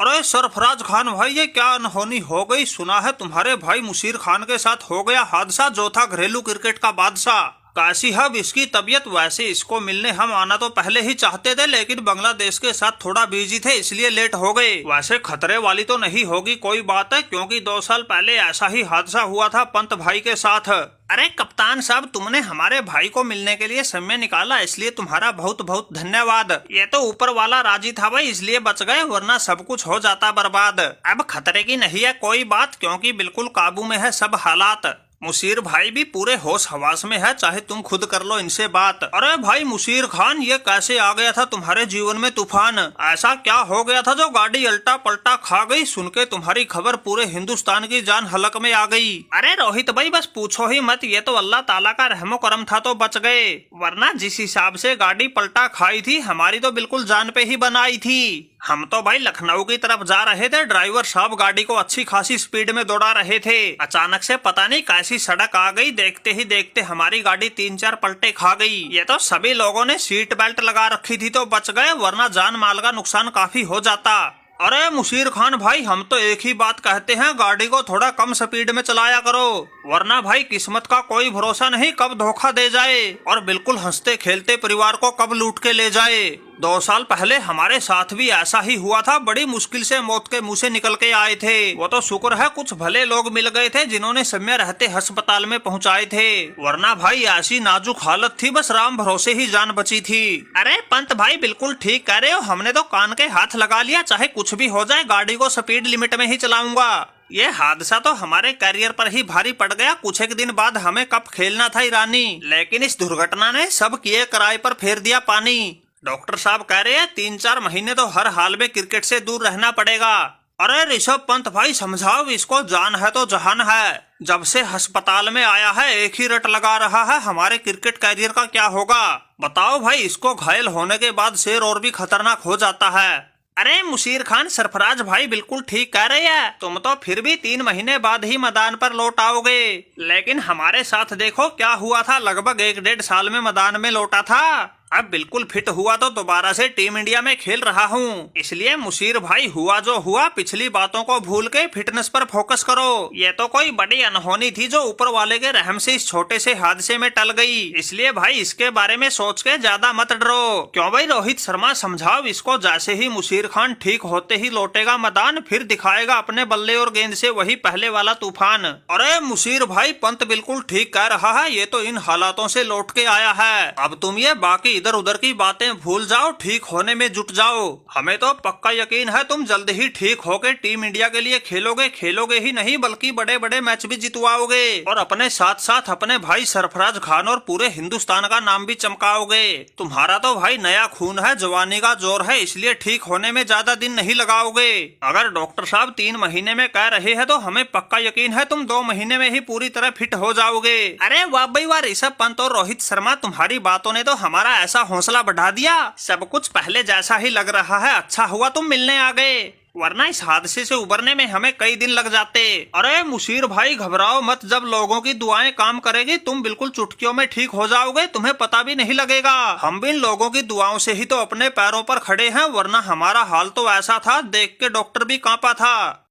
अरे सरफराज खान भाई, ये क्या अनहोनी हो गई। सुना है तुम्हारे भाई मुशीर खान के साथ हो गया हादसा, जो था घरेलू क्रिकेट का बादशाह। कैसी है अब इसकी तबीयत। वैसे इसको मिलने हम आना तो पहले ही चाहते थे, लेकिन बांग्लादेश के साथ थोड़ा बिजी थे इसलिए लेट हो गए। वैसे खतरे वाली तो नहीं होगी कोई बात है, क्योंकि 2 साल पहले ऐसा ही हादसा हुआ था पंत भाई के साथ। अरे कप्तान साहब, तुमने हमारे भाई को मिलने के लिए समय निकाला, इसलिए तुम्हारा बहुत बहुत धन्यवाद। ये तो ऊपर वाला राजी था भाई, इसलिए बच गए, वरना सब कुछ हो जाता बर्बाद। अब खतरे की नहीं है कोई बात, क्योंकि बिल्कुल काबू में है सब हालात। मुशीर भाई भी पूरे होश हवास में है, चाहे तुम खुद कर लो इनसे बात। अरे भाई मुशीर खान, ये कैसे आ गया था तुम्हारे जीवन में तूफान। ऐसा क्या हो गया था जो गाड़ी अल्टा पलटा खा गई। सुन के तुम्हारी खबर पूरे हिंदुस्तान की जान हलक में आ गई। अरे रोहित भाई बस पूछो ही मत, ये तो अल्लाह ताला का रहमो करम था तो बच गए, वरना जिस हिसाब से गाड़ी पलटा खाई थी हमारी तो बिल्कुल जान पे ही बनाई थी। हम तो भाई लखनऊ की तरफ जा रहे थे, ड्राइवर साहब गाड़ी को अच्छी खासी स्पीड में दौड़ा रहे थे। अचानक से पता नहीं कैसी सड़क आ गई, देखते ही देखते हमारी गाड़ी 3-4 पलटे खा गई। ये तो सभी लोगों ने सीट बेल्ट लगा रखी थी तो बच गए, वरना जान माल का नुकसान काफी हो जाता। अरे मुशीर खान भाई, हम तो एक ही बात कहते हैं, गाड़ी को थोड़ा कम स्पीड में चलाया करो, वरना भाई किस्मत का कोई भरोसा नहीं, कब धोखा दे जाए और बिल्कुल हंसते खेलते परिवार को कब लूट के ले जाए। 2 साल पहले हमारे साथ भी ऐसा ही हुआ था, बड़ी मुश्किल से मौत के मुंह से निकल के आए थे। वो तो शुक्र है कुछ भले लोग मिल गए थे जिन्होंने समय रहते अस्पताल में पहुंचाए थे, वरना भाई ऐसी नाजुक हालत थी, बस राम भरोसे ही जान बची थी। अरे पंत भाई बिल्कुल ठीक कह रहे हो, हमने तो कान के हाथ लगा लिया, चाहे कुछ भी हो जाए गाड़ी को स्पीड लिमिट में ही चलाऊंगा। ये हादसा तो हमारे करियर पर ही भारी पड़ गया। कुछ एक दिन बाद हमें कप खेलना था ईरानी, लेकिन इस दुर्घटना ने सब किए किराए पर फेर दिया पानी। डॉक्टर साहब कह रहे हैं 3-4 महीने तो हर हाल में क्रिकेट से दूर रहना पड़ेगा। अरे ऋषभ पंत भाई समझाओ इसको, जान है तो जहान है। जब से अस्पताल में आया है एक ही रट लगा रहा है, हमारे क्रिकेट कैरियर का क्या होगा बताओ भाई। इसको घायल होने के बाद शेर और भी खतरनाक हो जाता है। अरे मुशीर खान, सरफराज भाई बिल्कुल ठीक कह रहे हैं, तुम तो फिर भी 3 महीने बाद ही मैदान पर लौट आओगे, लेकिन हमारे साथ देखो क्या हुआ था। लगभग 1-1.5 साल में मैदान में लौटा था, अब बिल्कुल फिट हुआ तो दोबारा से टीम इंडिया में खेल रहा हूँ। इसलिए मुशीर भाई, हुआ जो हुआ, पिछली बातों को भूल के फिटनेस पर फोकस करो। ये तो कोई बड़ी अनहोनी थी जो ऊपर वाले के रहम से इस छोटे से हादसे में टल गई, इसलिए भाई इसके बारे में सोच के ज्यादा मत डरो। क्यों भाई रोहित शर्मा, समझाओ इसको। जैसे ही मुशीर खान ठीक होते ही लौटेगा मैदान, फिर दिखाएगा अपने बल्ले और गेंद से वही पहले वाला तूफान। अरे मुशीर भाई, पंत बिल्कुल ठीक कह रहा है, ये तो इन हालातों से लौट के आया है। अब तुम ये बाकी इधर उधर की बातें भूल जाओ, ठीक होने में जुट जाओ। हमें तो पक्का यकीन है तुम जल्द ही ठीक होके टीम इंडिया के लिए खेलोगे ही नहीं, बल्कि बड़े बड़े मैच भी जितवाओगे, और अपने साथ साथ अपने भाई सरफराज खान और पूरे हिंदुस्तान का नाम भी चमकाओगे। तुम्हारा तो भाई नया खून है, जवानी का जोर है, इसलिए ठीक होने में ज्यादा दिन नहीं लगाओगे। अगर डॉक्टर साहब 3 महीने में कह रहे हैं तो हमें पक्का यकीन है तुम 2 महीने में ही पूरी तरह फिट हो जाओगे। अरे वाह भाई वाह, ऋषभ पंत और रोहित शर्मा, तुम्हारी बातों ने तो हमारा ऐसा हौसला बढ़ा दिया, सब कुछ पहले जैसा ही लग रहा है। अच्छा हुआ तुम मिलने आ गए, वरना इस हादसे से उबरने में हमें कई दिन लग जाते। अरे मुशीर भाई घबराओ मत, जब लोगों की दुआएं काम करेगी तुम बिल्कुल चुटकियों में ठीक हो जाओगे, तुम्हें पता भी नहीं लगेगा। हम भी इन लोगों की दुआओं से ही तो अपने पैरों पर खड़े हैं, वरना हमारा हाल तो ऐसा था देख के डॉक्टर भी कांपा था।